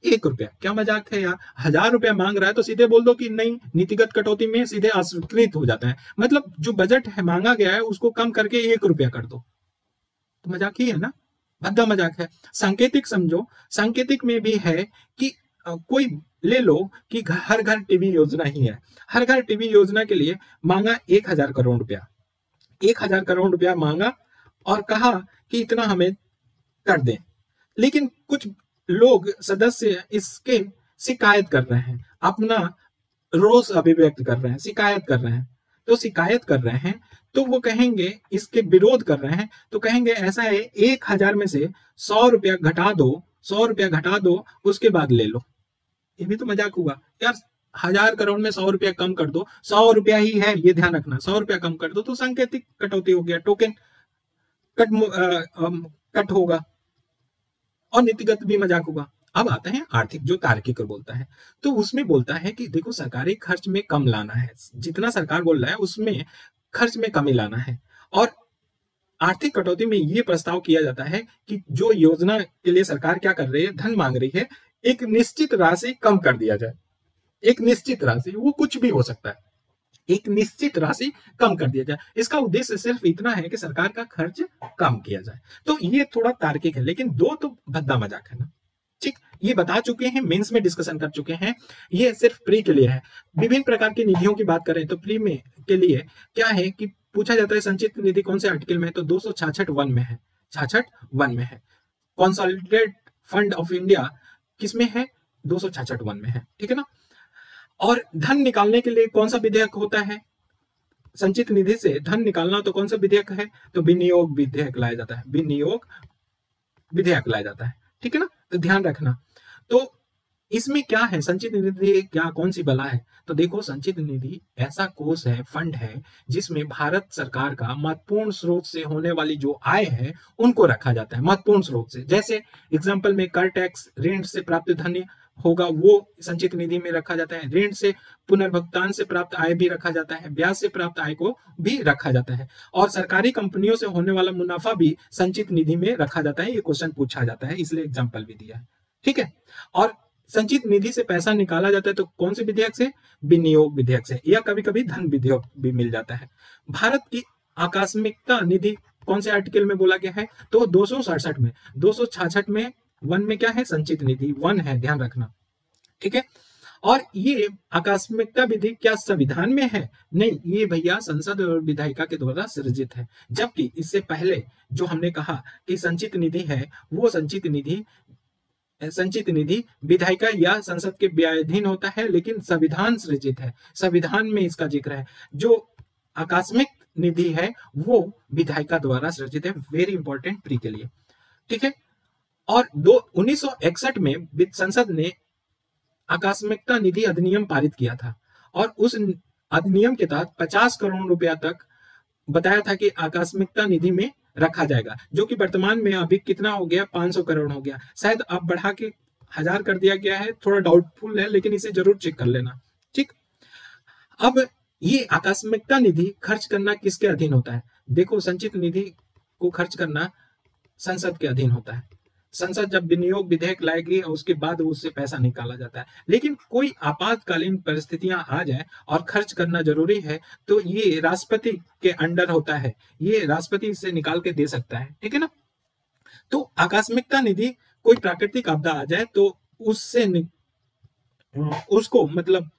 1 रुपया। क्या मजाक है यार, 1000 रुपया मांग रहा है तो सीधे बोल दो कि नहीं, नीतिगत कटौती में सीधे अस्वीकृत हो जाता है। मतलब जो बजट है मांगा गया है उसको कम करके 1 रुपया कर दो, तो मजाक ही है ना, भद्दा मजाक है। सांकेतिक समझो, सांकेतिक में भी है कि कोई ले लो कि हर घर टीवी योजना ही है, हर घर टीवी योजना के लिए मांगा 1000 करोड़ रुपया, 1000 करोड़ रुपया मांगा और कहा कि इतना हमें कर दें, लेकिन कुछ लोग सदस्य इसके शिकायत कर रहे हैं, अपना रोष अभिव्यक्त कर रहे हैं, शिकायत कर रहे हैं। तो शिकायत कर रहे हैं तो वो कहेंगे, इसके विरोध कर रहे हैं तो कहेंगे ऐसा है, 1000 में से 100 रुपया घटा दो, 100 रुपया घटा दो, उसके बाद ले लो। ये भी तो मजाक हुआ यार, 1000 करोड़ में 100 रुपया कम कर दो, 100 रुपया ही है ये ध्यान रखना, 100 रुपया कम कर दो तो सांकेतिक कटौती हो गया, टोकन कट होगा और नीतिगत भी मजाक होगा। अब आता है आर्थिक, जो तार्किक बोलता है, तो उसमें बोलता है कि देखो सरकारी खर्च में कम लाना है, जितना सरकार बोल रहा है उसमें खर्च में कमी लाना है। और आर्थिक कटौती में ये प्रस्ताव किया जाता है कि जो योजना के लिए सरकार क्या कर रही है, धन मांग रही है, एक निश्चित राशि कम कर दिया जाए, एक निश्चित राशि, वो कुछ भी हो सकता है, एक निश्चित राशि कम कर दिया जाए। इसका उद्देश्य सिर्फ इतना है कि सरकार का खर्च कम किया जाए। तो ये थोड़ा तार्किक है, लेकिन दो तो भद्दा मजाक है ना। ठीक, ये बता चुके हैं, मेंस में डिस्कशन कर चुके हैं, ये सिर्फ प्री के लिए है। विभिन्न प्रकार की निधियों की बात करें तो प्री में के लिए क्या है कि पूछा जाता है संचित निधि कौन से आर्टिकल में है, तो 266(1) में है, 66(1) में है। कंसोलिडेटेड फंड ऑफ इंडिया किसमें है, 266(1) में है, ठीक है ना। और धन निकालने के लिए कौन सा विधेयक होता है, संचित निधि से धन निकालना तो कौन सा विधेयक है, तो विनियोग विधेयक लाया जाता है, विनियोग विधेयक लाया जाता है, ठीक है ना। तो ध्यान रखना। तो इसमें क्या है, संचित निधि क्या कौन सी बला है, तो देखो संचित निधि ऐसा कोष है, फंड है, जिसमें भारत सरकार का महत्वपूर्ण स्रोत से होने वाली जो आय है उनको रखा जाता है, महत्वपूर्ण स्रोत से। जैसे एग्जाम्पल में कर टैक्स, ऋण से प्राप्त धन होगा वो संचित निधि में रखा जाता है, ऋण से पुनर्भुगतान से प्राप्त आय भी रखा जाता है, ब्याज से प्राप्त आय को भी रखा जाता है, और सरकारी कंपनियों से होने वाला मुनाफा भी संचित निधि में रखा जाता है। ये क्वेश्चन पूछा जाता है, इसलिए एग्जाम्पल भी दिया है, ठीक है। और संचित निधि से पैसा निकाला जाता है तो कौन से विधेयक से, विनियोग विधेयक से, या कभी कभी धन विधेयक भी मिल जाता है। भारत की आकस्मिकता निधि कौन से आर्टिकल में बोला गया है, तो 267 में, 266 में 1 में क्या है, संचित निधि 1 है, ध्यान रखना, ठीक है। और ये आकस्मिकता विधि क्या संविधान में है, नहीं, ये भैया संसद और विधायिका के द्वारा सृजित है। जबकि इससे पहले जो हमने कहा कि संचित निधि है, वो संचित निधि विधायिका या संसद के व्यायाधीन होता है, लेकिन संविधान सृजित है, संविधान में इसका जिक्र है। जो आकस्मिक निधि है वो विधायिका द्वारा सृजित है, वेरी इंपॉर्टेंट प्री के लिए, ठीक है। और 1961 में संसद ने आकस्मिकता निधि अधिनियम पारित किया था, और उस अधिनियम के तहत 50 करोड़ रुपया तक बताया था कि आकस्मिकता निधि में रखा जाएगा, जो कि वर्तमान में अभी कितना हो गया, 500 करोड़ हो गया, शायद अब बढ़ा के 1000 कर दिया गया है, थोड़ा डाउटफुल है, लेकिन इसे जरूर चेक कर लेना, ठीक। अब ये आकस्मिकता निधि खर्च करना किसके अधीन होता है, देखो संचित निधि को खर्च करना संसद के अधीन होता है। संसद जब विनियोग विधेयक लाएगी और उसके बाद उससे पैसा निकाला जाता है, लेकिन कोई आपातकालीन परिस्थितियां आ जाए और खर्च करना जरूरी है तो ये राष्ट्रपति के अंडर होता है, ये राष्ट्रपति इसे निकाल के दे सकता है, ठीक है ना। तो आकस्मिकता निधि, कोई प्राकृतिक आपदा आ जाए तो उसको मतलब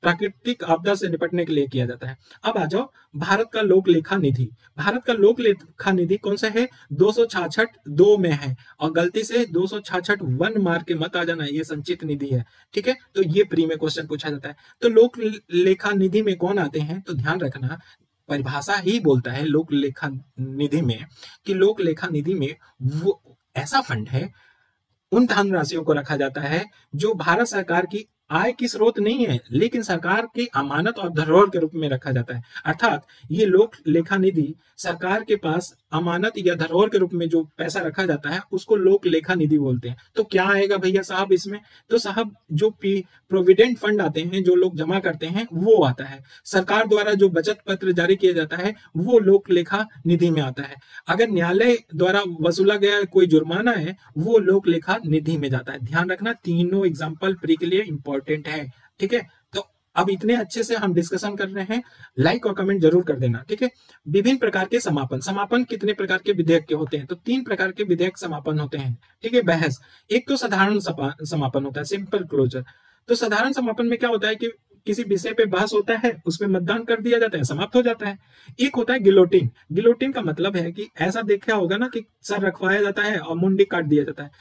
प्राकृतिक आपदा से निपटने के लिए किया जाता है। अब आ जाओ भारत का लोक लेखा निधि, भारत का लोक लेखा निधि कौन सा है, 266(2) में है, और गलती से 266(1) मार के मत आ जाना, ये संचित निधि है, ठीक है। तो ये प्री में क्वेश्चन पूछा जाता है। तो लोक लेखा निधि में कौन आते हैं, तो ध्यान रखना, परिभाषा ही बोलता है लोक लेखा निधि में कि लोक लेखा निधि में वो ऐसा फंड है, उन धनराशियों को रखा जाता है जो भारत सरकार की आय की स्रोत नहीं है, लेकिन सरकार की अमानत और धरोहर के रूप में रखा जाता है। अर्थात ये लोक लेखा निधि सरकार के पास अमानत या धरोहर के रूप में जो पैसा रखा जाता है उसको लोक लेखा निधि बोलते हैं। तो क्या आएगा भैया साहब इसमें? तो साहब जो प्रोविडेंट फंड आते हैं, जो लोग जमा करते हैं, वो आता है। सरकार द्वारा जो बचत पत्र जारी किया जाता है वो लोक लेखा निधि में आता है। अगर न्यायालय द्वारा वसूला गया कोई जुर्माना है वो लोक लेखा निधि में जाता है। ध्यान रखना, तीनों एग्जाम्पल प्री के लिए इंपॉर्टेंट है, ठीक है। तो अब इतने अच्छे से हम डिस्कशन कर रहे हैं, लाइक और कमेंट जरूर कर देना, ठीक है। विभिन्न प्रकार के समापन कितने प्रकार के विधेयक के होते हैं? तो 3 प्रकार के विधेयक समापन होते हैं, ठीक है। बहस, एक तो साधारण समापन होता है, सिंपल क्लोजर। तो साधारण समापन में क्या होता है कि किसी विषय पे बहस होता है, उसमें मतदान कर दिया जाता है, समाप्त हो जाता है। एक होता है गिलोटिन। गिलोटिन का मतलब है कि ऐसा देखा होगा ना कि सर रखवाया जाता है और मुंडी काट दिया जाता है,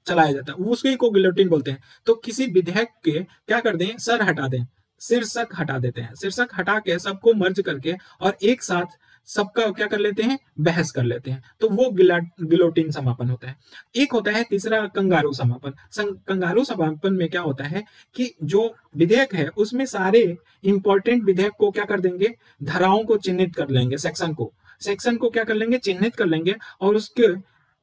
चलाया जाता है, उसको को गिलोटिन बोलते हैं। तो किसी विधेयक के क्या कर दें, सर हटा दें, शीर्षक हटा देते हैं, शीर्षक हटा के सबको मर्ज करके और एक साथ सबका क्या कर लेते हैं, बहस कर लेते हैं, तो वो गिलोटिन समापन होता है। एक होता है तीसरा कंगारू समापन। कंगारू समापन में क्या होता है कि जो विधेयक है उसमें सारे इंपॉर्टेंट विधेयक को क्या कर देंगे, धाराओं को चिन्हित कर लेंगे, सेक्शन को क्या कर लेंगे, चिन्हित कर लेंगे और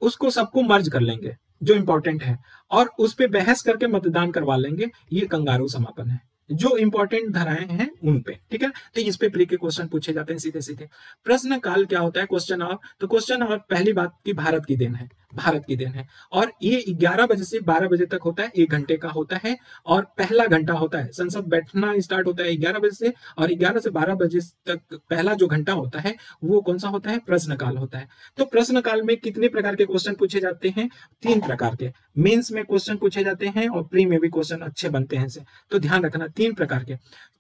उसको सबको मर्ज कर लेंगे जो इंपॉर्टेंट है और उस पर बहस करके मतदान करवा लेंगे। ये कंगारू समापन है, जो इंपॉर्टेंट धाराएं हैं उन पे, ठीक है। तो इस पे प्री के क्वेश्चन पूछे जाते हैं सीधे सीधे। प्रश्न काल क्या होता है, क्वेश्चन आवर। तो क्वेश्चन आवर पहली बात की भारत की देन है, भारत की देन है। और ये 11 बजे से 12 बजे तक होता है, 1 घंटे का होता है। और पहला घंटा होता है, संसद बैठना स्टार्ट होता है 11 बजे से, और 11 से 12 बजे तक पहला जो घंटा होता है वो कौन सा होता है, प्रश्नकाल होता है। तो प्रश्नकाल में कितने प्रकार के क्वेश्चन पूछे जाते हैं, 3 प्रकार के। मेंस में क्वेश्चन पूछे जाते हैं और प्री में भी क्वेश्चन अच्छे बनते हैं से। तो ध्यान रखना 3 प्रकार के।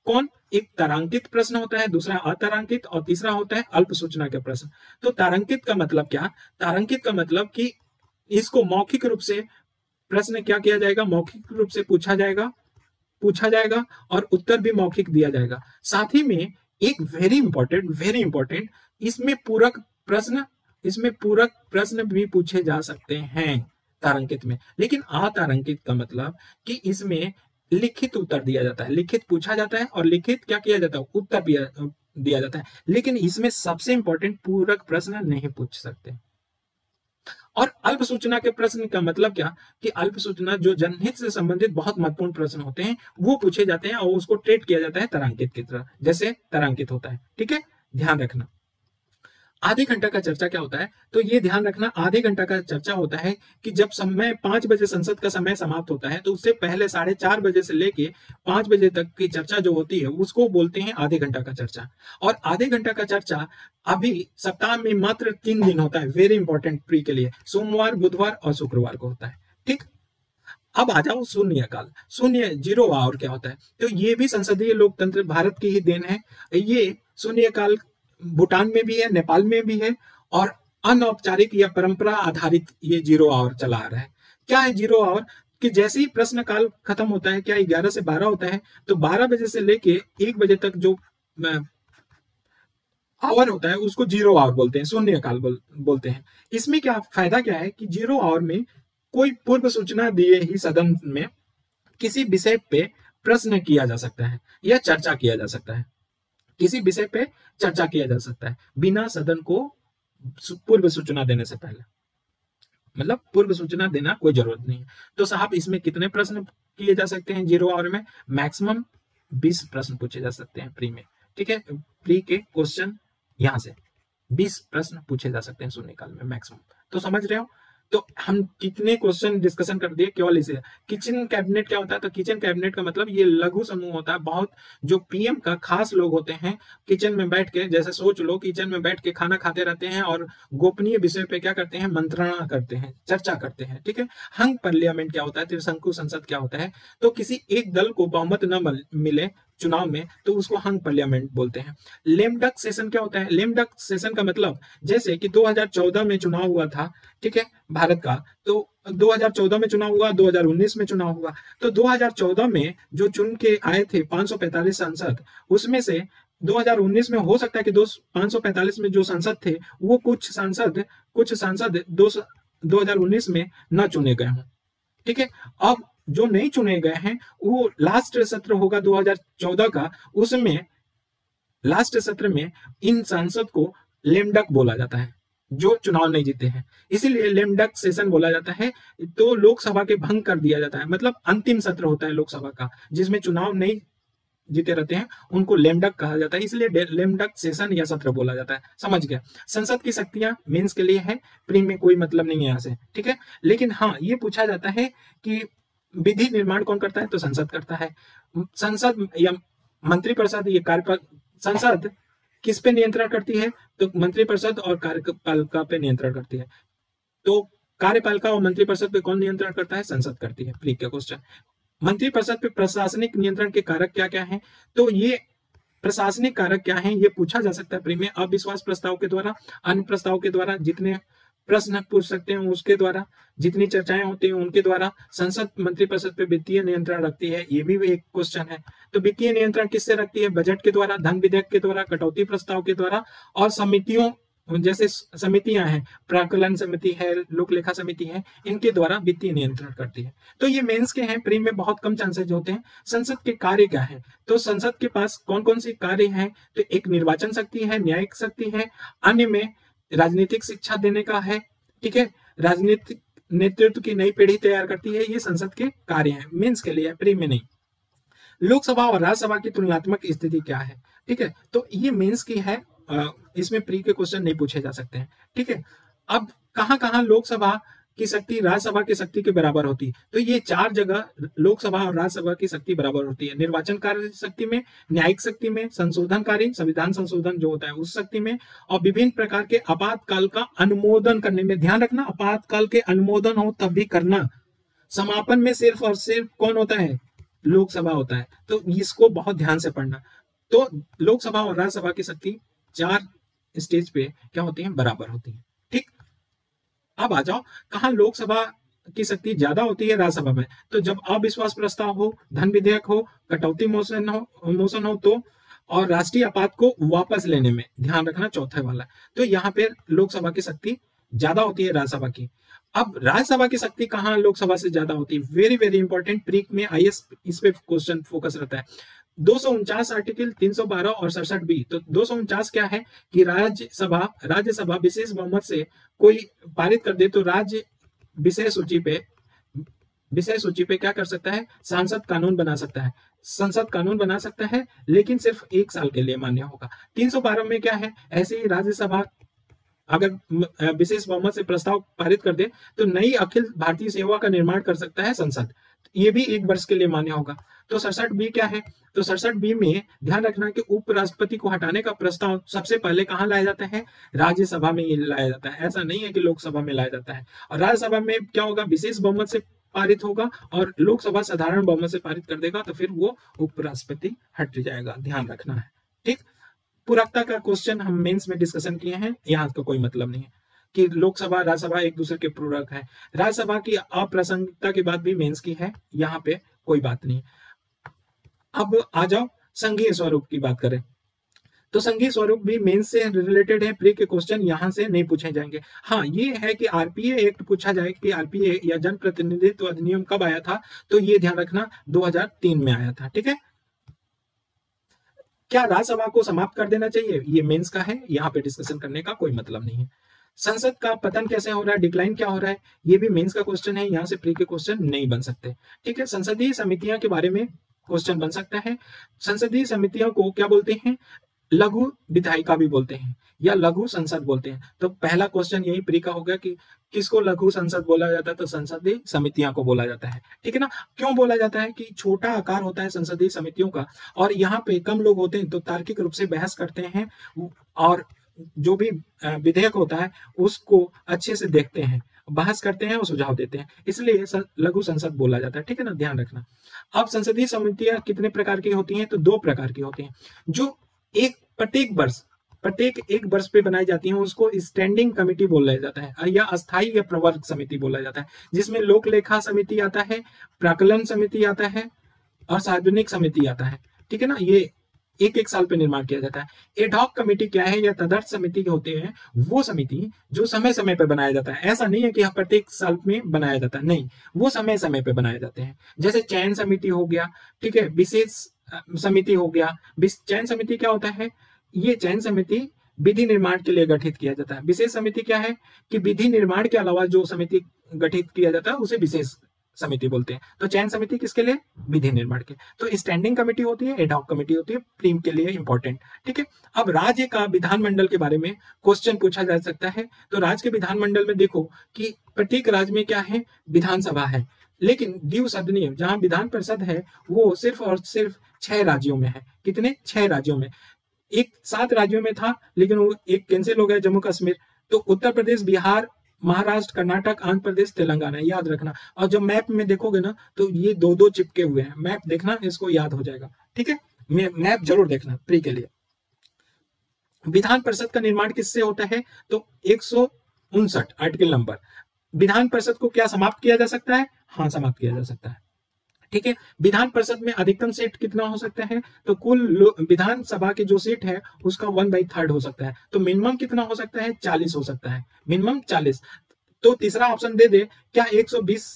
कौन? एक तारांकित प्रश्न होता है, दूसरा अतारांकित और तीसरा होता है अल्प सूचना के प्रश्न। तो तारांकित का मतलब क्या? तारांकित का मतलब कि इसको मौखिक रूप से प्रश्न क्या किया जाएगा, मौखिक रूप से पूछा जाएगा और उत्तर भी मौखिक दिया जाएगा। साथ ही में एक वेरी इंपॉर्टेंट इसमें पूरक प्रश्न भी पूछे जा सकते हैं तारांकित में। लेकिन अतारांकित का मतलब कि इसमें लिखित उत्तर दिया जाता है, लिखित पूछा जाता है और लिखित क्या किया जाता है, उत्तर दिया जाता है। लेकिन इसमें सबसे इंपॉर्टेंट पूरक प्रश्न नहीं पूछ सकते। और अल्प सूचना के प्रश्न का मतलब क्या कि अल्प सूचना जो जनहित से संबंधित बहुत महत्वपूर्ण प्रश्न होते हैं वो पूछे जाते हैं और उसको ट्रीट किया जाता है तारांकित की तरह, जैसे तारांकित होता है, ठीक है। ध्यान रखना आधे घंटा का चर्चा क्या होता है, तो ये ध्यान रखना आधे घंटा का चर्चा होता है कि जब समय 5 बजे संसद का समय समाप्त होता है तो उससे पहले 4:30 बजे से लेके 5 बजे तक की चर्चा जो होती है उसको बोलते हैं आधे घंटा का चर्चा। और आधे घंटा का चर्चा अभी सप्ताह में मात्र 3 दिन होता है, वेरी इंपॉर्टेंट प्री के लिए, सोमवार, बुधवार और शुक्रवार को होता है, ठीक। अब आ जाओ शून्यकाल, जीरो आवर क्या होता है, तो ये भी संसदीय लोकतंत्र भारत की ही देन है। ये शून्यकाल भूटान में भी है, नेपाल में भी है और अनौपचारिक या परंपरा आधारित ये जीरो आवर चला आ रहा है। क्या है जीरो आवर कि जैसे ही प्रश्न काल खत्म होता है, क्या 11 से 12 होता है, तो 12 बजे से लेके 1 बजे तक जो आवर होता है उसको जीरो आवर बोलते हैं, शून्यकाल बोलते हैं। इसमें क्या फायदा क्या है कि जीरो आवर में कोई पूर्व सूचना दिए ही सदन में किसी विषय पे प्रश्न किया जा सकता है या चर्चा किया जा सकता है, किसी विषय पे चर्चा किया जा सकता है बिना सदन को पूर्व सूचना देने से पहले, मतलब पूर्व सूचना देना कोई जरूरत नहीं है। तो साहब इसमें कितने प्रश्न किए जा सकते हैं जीरो आवर में? मैक्सिमम 20 प्रश्न पूछे जा सकते हैं प्री में, ठीक है। प्री के क्वेश्चन यहाँ से 20 प्रश्न पूछे जा सकते हैं शून्यकाल में मैक्सिमम। तो समझ रहे हो, तो हम कितने क्वेश्चन डिस्कशन कर दिए केवल इसे। किचन कैबिनेट क्या होता है, तो किचन कैबिनेट का मतलब ये लघु समूह होता है, बहुत जो पीएम का खास लोग होते हैं किचन में बैठ के, जैसे सोच लो किचन में बैठ के खाना खाते रहते हैं और गोपनीय विषय पे क्या करते हैं, मंत्रणा करते हैं, चर्चा करते हैं, ठीक है। हंग पार्लियामेंट क्या होता है, त्रिशंकु संसद क्या होता है, तो किसी एक दल को बहुमत न मिले चुनाव में तो उसको हंग पार्लियामेंट बोलते हैं। लेम डक सेशन क्या होता है, लेम डक सेशन का मतलब जैसे कि 2014 में चुनाव हुआ था, ठीक है, भारत का, तो 2014 में चुनाव हुआ, 2019 में चुनाव हुआ, तो 2014 में जो चुन के आए थे 545 सांसद, उसमें से 2019 में हो सकता है कि 545 में जो सांसद थे वो कुछ सांसद 2019 में न चुने गए हों, ठीक है। अब जो नहीं चुने गए हैं वो लास्ट सत्र होगा 2014 का, उसमें लास्ट सत्र में इन सांसद को लेम डक बोला जाता है जो चुनाव नहीं जीते हैं, इसीलिए लेम डक सेशन बोला जाता है। तो लोकसभा के भंग कर दिया जाता है, मतलब अंतिम सत्र होता है लोकसभा का जिसमें चुनाव नहीं जीते रहते हैं, उनको लेम डक कहा जाता है, इसलिए लेम डक सेशन या सत्र बोला जाता है। समझ गया। संसद की शक्तियां मेंस के लिए है, प्री में कोई मतलब नहीं है यहाँ से, ठीक है। लेकिन हाँ, ये पूछा जाता है कि विधि निर्माण कौन करता है, तो संसद करता है। संसद या मंत्रिपरिषद, ये संसद किस पे नियंत्रण करती है, तो मंत्रिपरिषद और कार्यपालिका पे नियंत्रण करती है। तो कार्यपालिका और मंत्रिपरिषद पे कौन नियंत्रण करता है, संसद करती है। प्री का क्वेश्चन। मंत्रिपरिषद पे प्रशासनिक नियंत्रण के कारक क्या क्या हैं, तो ये प्रशासनिक कारक क्या हैं ये पूछा जा सकता है प्री में। अविश्वास प्रस्ताव के द्वारा, अन्य प्रस्ताव के द्वारा, जितने प्रश्न पूछ सकते हैं उसके द्वारा, जितनी चर्चाएं होती हैं उनके द्वारा। संसद मंत्रिपरिषद पे वित्तीय नियंत्रण रखती है, ये भी एक क्वेश्चन है। तो वित्तीय नियंत्रण किससे रखती है, बजट के द्वारा, धन विधेयक के द्वारा, कटौती प्रस्ताव के द्वारा, और समितियों जैसे समितियां हैं, प्राक्कलन समिति है, लोक लेखा समिति है, इनके द्वारा वित्तीय नियंत्रण करती है। तो ये मेंस के हैं, प्री में बहुत कम चांसेज होते हैं। संसद के कार्य क्या है, तो संसद के पास कौन कौन सी कार्य हैं, तो एक निर्वाचन शक्ति है, न्यायिक शक्ति है, अन्य में राजनीतिक शिक्षा देने का है, ठीक है, राजनीतिक नेतृत्व की नई पीढ़ी तैयार करती है, ये संसद के कार्य हैं, मेंस के लिए, प्री में नहीं। लोकसभा और राज्यसभा की तुलनात्मक स्थिति क्या है, ठीक है, तो ये मेंस की है, इसमें प्री के क्वेश्चन नहीं पूछे जा सकते हैं, ठीक है। अब कहां कहां लोकसभा की शक्ति राज्यसभा की शक्ति के बराबर होती है, तो ये 4 जगह लोकसभा और राज्यसभा की शक्ति बराबर होती है। निर्वाचन कार्य शक्ति में, न्यायिक शक्ति में, संशोधनकारी संविधान संशोधन जो होता है उस शक्ति में, और विभिन्न प्रकार के आपातकाल का अनुमोदन करने में। ध्यान रखना, आपातकाल के अनुमोदन हो तब भी करना। समापन में सिर्फ और सिर्फ कौन होता है, लोकसभा होता है, तो इसको बहुत ध्यान से पढ़ना। तो लोकसभा और राज्यसभा की शक्ति 4 स्टेज पे क्या होती है, बराबर होती है, ठीक। अब आ जाओ, कहां लोकसभा की शक्ति ज्यादा होती है राज्यसभा में, तो जब अविश्वास प्रस्ताव हो, धन विधेयक हो, कटौती मोशन हो तो, और राष्ट्रीय आपात को वापस लेने में, ध्यान रखना चौथा वाला। तो यहाँ पे लोकसभा की शक्ति ज्यादा होती है राज्यसभा की। अब राज्यसभा की शक्ति कहां लोकसभा से ज्यादा होती है, वेरी वेरी इंपॉर्टेंट, प्री में आईएएस इस पे क्वेश्चन फोकस रहता है। 249 आर्टिकल, 312 और 67 बी। तो 249 क्या है कि राज्यसभा विशेष बहुमत से कोई पारित कर दे तो राज्य विशेष सूची पे क्या कर सकता है, सांसद कानून बना सकता है, संसद कानून बना सकता है, लेकिन सिर्फ 1 साल के लिए मान्य होगा। 312 में क्या है, ऐसे ही राज्यसभा अगर विशेष बहुमत से प्रस्ताव पारित कर दे तो नई अखिल भारतीय सेवा का निर्माण कर सकता है संसद, ये भी 1 वर्ष के लिए मान्य होगा। तो 67 बी क्या है, तो 67 बी में ध्यान रखना कि उपराष्ट्रपति को हटाने का प्रस्ताव सबसे पहले कहां लाया जाता है, राज्यसभा में लाया जाता है। ऐसा नहीं है कि लोकसभा में लाया जाता है। और राज्यसभा में क्या होगा, विशेष बहुमत से पारित होगा, और लोकसभा साधारण बहुमत से पारित कर देगा, तो फिर वो उपराष्ट्रपति हट जाएगा, ध्यान रखना है, ठीक। पूरकता का क्वेश्चन हम मेंस में डिस्कशन किए हैं, यहाँ का कोई मतलब नहीं है कि लोकसभा राज्यसभा एक दूसरे के पूरक है। राज्यसभा की अप्रासंगिकता की बात भी मेंस की है, यहाँ पे कोई बात नहीं। अब आ जाओ संघीय स्वरूप की बात करें, तो संघीय स्वरूप भी मेंस से रिलेटेड है, प्री के क्वेश्चन यहाँ से नहीं पूछे जाएंगे। हाँ, ये है कि आरपीए एक्ट पूछा जाए कि आरपीए या जन प्रतिनिधित्व अधिनियम कब आया था, तो ये ध्यान रखना 2003 में आया था, ठीक है। क्या राज्यसभा को समाप्त कर देना चाहिए, ये मेंस का है, यहाँ पे डिस्कशन करने का कोई मतलब नहीं है। संसद का पतन कैसे हो रहा है, डिक्लाइन क्या हो रहा है, ये भी मेंस का क्वेश्चन है, यहाँ से प्री के क्वेश्चन नहीं बन सकते, ठीक है। संसदीय समितियां के बारे में क्वेश्चन बन सकता है। संसदीय समितियों को क्या बोलते हैं, लघु विधायिका भी बोलते हैं या लघु संसद बोलते हैं। तो पहला क्वेश्चन यही प्री का होगा कि किसको लघु संसद बोला जाता है, तो संसदीय समितियों को बोला जाता है, ठीक है ना। क्यों बोला जाता है कि छोटा आकार होता है संसदीय समितियों का, और यहाँ पे कम लोग होते हैं, तो तार्किक रूप से बहस करते हैं, और जो भी विधेयक होता है उसको अच्छे से देखते हैं, बहस करते हैं और सुझाव देते हैं, इसलिए लघु संसद बोला जाता है, ठीक है ना, ध्यान रखना। अब संसदीय समितियां कितने प्रकार की होती हैं, तो 2 प्रकार की होती हैं, जो प्रत्येक एक वर्ष पे बनाई जाती है, उसको स्टैंडिंग कमेटी बोला जाता है, या अस्थायी या प्रवर्ग समिति बोला जाता है, जिसमें लोक लेखा समिति आता है, प्राक्कलन समिति आता है, और सार्वजनिक समिति आता है, ठीक है ना। ये एक एक साल पे निर्माण किया जाता है। एडहॉक कमेटी क्या है या तदर्थ समिति होते हैं वो समिति जो समय समय पे बनाया जाता है। ऐसा नहीं है कि प्रत्येक साल में बनाया जाता है, नहीं, वो समय समय पे बनाए जाते हैं। जैसे चयन समिति हो गया, ठीक है, विशेष समिति हो गया। चयन समिति क्या होता है, ये चयन समिति विधि निर्माण के लिए गठित किया जाता है। विशेष समिति क्या है कि विधि निर्माण के अलावा जो समिति गठित किया जाता है उसे विशेष समिति बोलते हैं। तो चयन समिति किसके लिए, विधि निर्माण के। तो स्टैंडिंग कमेटी होती है, एडहॉक कमेटी होती है, प्रीम के लिए इंपॉर्टेंट, ठीक है। अब राज्य का विधानमंडल के बारे में क्वेश्चन पूछा जा सकता है। तो राज्य के विधानमंडल में देखो कि प्रत्येक राज्य में क्या है, विधानसभा है, लेकिन द्विसदनीय जहां विधान परिषद है वो सिर्फ और सिर्फ 6 राज्यों में है। कितने, 6 राज्यों में। एक 7 राज्यों में था लेकिन वो एक कैंसिल हो गया, जम्मू कश्मीर। तो उत्तर प्रदेश, बिहार, महाराष्ट्र, कर्नाटक, आंध्र प्रदेश, तेलंगाना, याद रखना। और जब मैप में देखोगे ना तो ये 2-2 चिपके हुए हैं। मैप देखना, इसको याद हो जाएगा, ठीक है। मैप जरूर देखना प्री के लिए। विधान परिषद का निर्माण किससे होता है, तो 159 आर्टिकल नंबर। विधान परिषद को क्या समाप्त किया जा सकता है, हाँ समाप्त किया जा सकता है, ठीक है। विधान परिषद में अधिकतम सीट कितना हो सकता है, तो कुल विधानसभा की जो सीट है उसका 1/3 हो सकता है। तो मिनिमम कितना हो सकता है, 40 हो सकता है, मिनिमम 40। तो तीसरा ऑप्शन दे दे, क्या 120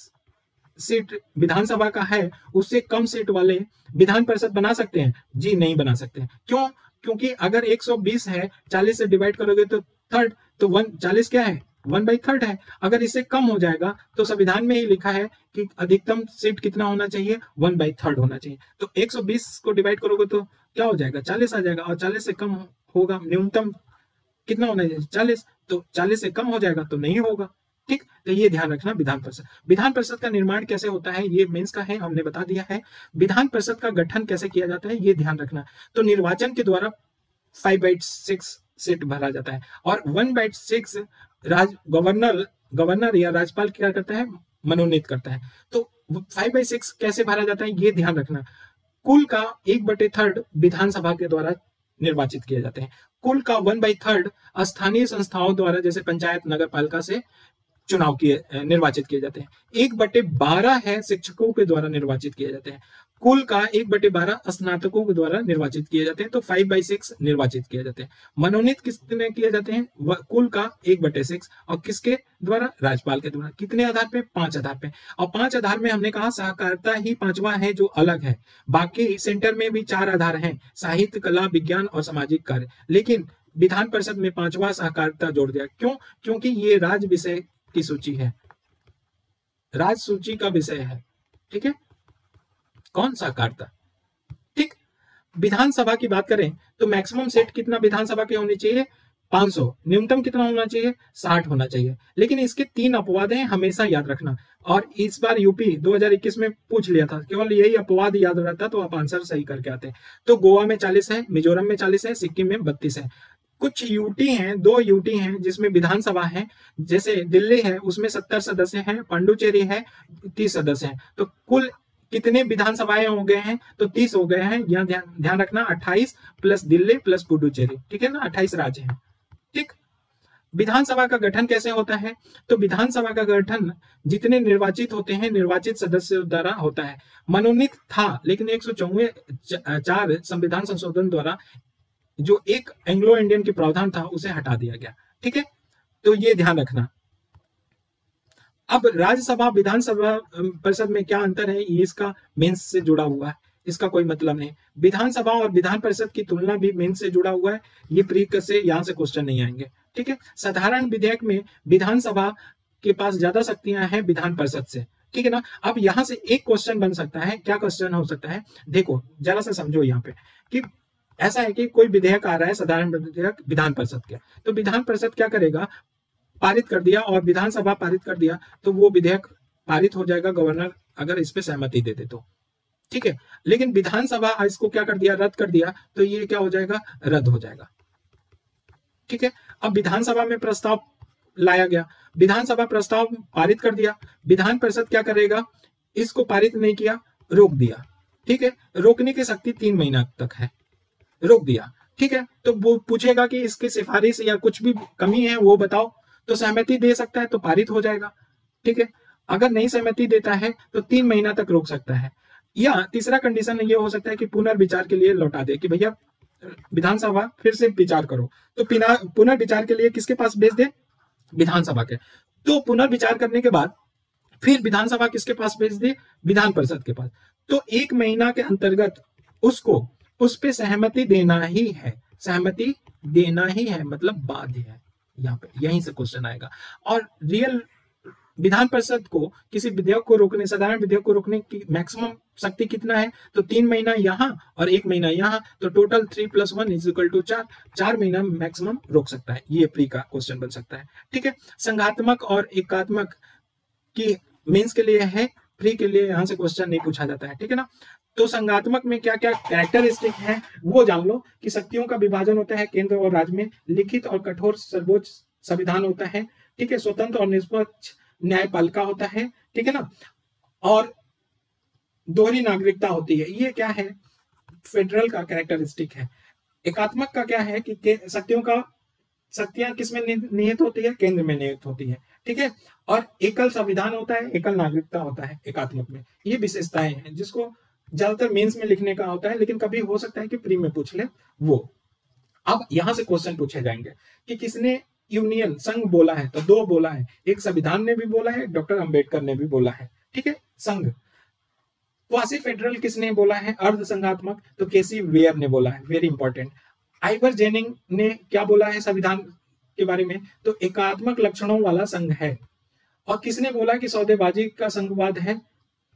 सीट विधानसभा का है उससे कम सीट वाले विधान परिषद बना सकते हैं, जी नहीं बना सकते। क्यों, क्योंकि अगर 120 है, 40 से डिवाइड करोगे तो थर्ड, तो 40 क्या है, 1/3 है। अगर इससे कम हो जाएगा तो संविधान में ही लिखा है कि अधिकतम सीट कितना होना चाहिए, 1/3 होना चाहिए। तो 120 को डिवाइड करोगे तो क्या हो जाएगा, 40 आ जाएगा। और 40 से कम होगा, न्यूनतम कितना होना चाहिए, 40। तो 40 से कम हो जाएगा तो नहीं होगा, ठीक। तो ये ध्यान रखना। विधान परिषद का निर्माण कैसे होता है, ये मेंस का है, हमने बता दिया है। विधान परिषद का गठन कैसे किया जाता है, ये ध्यान रखना। तो निर्वाचन के द्वारा 5/6 सीट भरा जाता है और 1/6 गवर्नर या राज्यपाल क्या करता है, मनोनीत करता है। तो 5/6 कैसे भरा जाता है, ये ध्यान रखना। कुल का 1/3 विधानसभा के द्वारा निर्वाचित किए जाते हैं। कुल का 1/3 स्थानीय संस्थाओं द्वारा, जैसे पंचायत, नगर पालिका से निर्वाचित किए जाते हैं। 1/12 है शिक्षकों के द्वारा निर्वाचित किए जाते हैं। कुल का 1/12 स्नातकों के द्वारा निर्वाचित किए जाते हैं। तो 5/6 निर्वाचित किए जाते हैं। मनोनीत किसने किए जाते हैं, कुल का 1/6 और किसके द्वारा, राज्यपाल के द्वारा। कितने आधार पे, 5 आधार पे। और 5 आधार में हमने कहा सहकारिता ही 5वां है जो अलग है। बाकी सेंटर में भी 4 आधार हैं, साहित्य, कला, विज्ञान और सामाजिक कार्य। लेकिन विधान परिषद में 5वां सहकारिता जोड़ दिया। क्यों, क्योंकि ये राज्य विषय की सूची है, राज्य सूची का विषय है, ठीक है। कौन सहकारिता, ठीक। विधानसभा की बात करें तो मैक्सिमम सीट कितना विधानसभा की होनी चाहिए, 500। न्यूनतम कितना होना चाहिए, 60 होना चाहिए। लेकिन इसके 3 अपवाद हैं, हमेशा याद रखना। और इस बार यूपी 2021 में पूछ लिया था, केवल यही अपवाद याद रहता तो आप आंसर सही करके आते। तो गोवा में 40 है, मिजोरम में 40 है, सिक्किम में 32 है। कुछ यूटी हैं, 2 यूटी हैं जिसमें विधानसभा है, जैसे दिल्ली है उसमें 70 सदस्य हैं, पांडुचेरी है 30 सदस्य हैं। तो कुल कितने विधानसभाएं हो गए हैं, तो 30 हो गए हैं। यहाँ ध्यान रखना, 28 प्लस दिल्ली प्लस पुडुचेरी, ठीक है ना, 28 राज्य हैं, ठीक। विधानसभा का गठन कैसे होता है, तो विधानसभा का गठन जितने निर्वाचित होते हैं निर्वाचित सदस्यों द्वारा होता है। मनोनीत था, लेकिन 104 संविधान संशोधन द्वारा जो एक एंग्लो इंडियन की प्रावधान था उसे हटा दिया गया, ठीक है। तो ये ध्यान रखना। अब राज्यसभा विधानसभा परिषद में क्या अंतर है, ये इसका मेंस से जुड़ा हुआ है, इसका कोई मतलब नहीं। विधानसभा और विधान परिषद की तुलना भी मेंस से जुड़ा हुआ है, ये प्री से यहाँ से क्वेश्चन नहीं आएंगे, ठीक है। साधारण विधेयक में विधानसभा के पास ज्यादा शक्तियां हैं विधान परिषद से, ठीक है ना। अब यहाँ से एक क्वेश्चन बन सकता है, क्या क्वेश्चन हो सकता है, देखो जरा सा समझो यहाँ पे कि ऐसा है कि कोई विधेयक आ रहा है, साधारण विधेयक विधान परिषद के, तो विधान परिषद क्या करेगा, पारित कर दिया और विधानसभा पारित कर दिया, तो वो विधेयक पारित हो जाएगा गवर्नर अगर इस पे सहमति दे दे तो, ठीक है। लेकिन विधानसभा इसको क्या कर दिया, रद्द कर दिया, तो ये क्या हो जाएगा, रद्द हो जाएगा, ठीक है। अब विधानसभा में प्रस्ताव लाया गया, विधानसभा प्रस्ताव पारित कर दिया, विधान परिषद क्या करेगा, इसको पारित नहीं किया, रोक दिया, ठीक है। रोकने की शक्ति 3 महीना तक है, रोक दिया, ठीक है। तो वो पूछेगा कि इसकी सिफारिश या कुछ भी कमी है वो बताओ, तो सहमति दे सकता है तो पारित हो जाएगा, ठीक है। अगर नहीं सहमति देता है तो 3 महीना तक रोक सकता है। या तीसरा कंडीशन ये हो सकता है कि पुनर्विचार के लिए लौटा दे कि भैया विधानसभा फिर से विचार करो, तो पुनर्विचार के लिए किसके पास भेज दे? विधानसभा के। तो पुनर्विचार करने के बाद फिर विधानसभा किसके पास भेज दे? विधान परिषद के पास। तो 1 महीना के अंतर्गत उसको उस पे सहमति देना ही है, सहमति देना ही है, मतलब बाध्य है। यहाँ पे यहीं से क्वेश्चन आएगा। और रियल विधान परिषद को किसी विधेयक को रोकने, साधारण विधेयक को रोकने की मैक्सिमम शक्ति कितना है? तो 3 महीना यहाँ और 1 महीना यहाँ, तो टोटल 3 + 1 = 4, 4 महीना मैक्सिमम रोक सकता है। ये प्री का क्वेश्चन बन सकता है। ठीक है, संघात्मक और एकात्मक की मेंस के लिए है, प्री के लिए यहाँ से क्वेश्चन नहीं पूछा जाता है। ठीक है ना। तो संघात्मक में क्या क्या कैरेक्टरिस्टिक है वो जान लो, कि शक्तियों का विभाजन होता है केंद्र और राज्य में, लिखित और कठोर सर्वोच्च संविधान होता है। ठीक है, स्वतंत्र और निष्पक्ष न्यायपालिका होता है। ठीक है ना, और दोहरी नागरिकता होती है। ये क्या है? फेडरल का कैरेक्टरिस्टिक है। एकात्मक का क्या है कि शक्तियां किसमें निहित होती है? केंद्र में निहित होती है। ठीक है, और एकल संविधान होता है, एकल नागरिकता होता है एकात्मक में। ये विशेषताएं हैं जिसको ज्यादातर मेंस में लिखने का होता है, लेकिन कभी हो सकता है कि प्री में पूछ ले वो। अब यहां से क्वेश्चन पूछे जाएंगे कि किसने यूनियन संघ बोला है? तो 2 बोला है, एक संविधान ने भी बोला है, डॉक्टर अंबेडकर ने भी बोला है। ठीक है, संघ। क्वासी फेडरल किसने बोला है? अर्ध संघात्मक, तो केसी वेयर ने बोला है, वेरी इंपॉर्टेंट। आइवर जेनिंग ने क्या बोला है संविधान के बारे में? तो एकात्मक लक्षणों वाला संघ है। और किसने बोला कि सौदेबाजी का संघवाद है,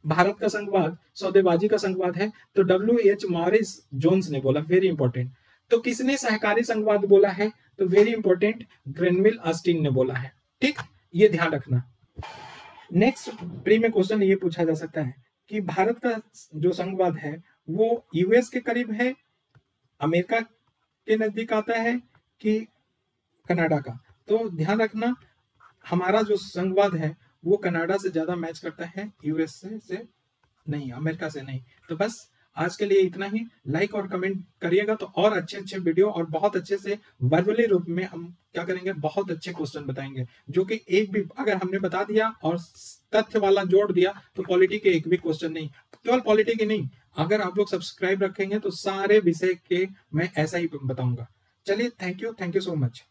भारत का संघवाद सौदेबाजी का संघवाद है? तो W.H. मॉरिस जोन्स ने बोला, वेरी इंपॉर्टेंट। तो किसने सहकारी संघवाद बोला है? तो वेरी इंपॉर्टेंट, ग्रेनविल ऑस्टिन ने बोला है। ठीक, ये ध्यान रखना। नेक्स्ट प्री में क्वेश्चन ये पूछा जा सकता है कि भारत का जो संघवाद है वो यूएस के करीब है, अमेरिका के नजदीक आता है कि कनाडा का? तो ध्यान रखना, हमारा जो संघवाद है वो कनाडा से ज्यादा मैच करता है, यूएस से नहीं, अमेरिका से नहीं। तो बस आज के लिए इतना ही। लाइक और कमेंट करिएगा तो और अच्छे वीडियो और बहुत अच्छे से वर्बली रूप में हम क्या करेंगे, बहुत अच्छे क्वेश्चन बताएंगे, जो कि एक भी अगर हमने बता दिया और तथ्य वाला जोड़ दिया तो पॉलिटी के एक भी क्वेश्चन नहीं, केवल पॉलिटी के नहीं, अगर आप लोग सब्सक्राइब रखेंगे तो सारे विषय के मैं ऐसा ही बताऊंगा। चलिए, थैंक यू सो मच।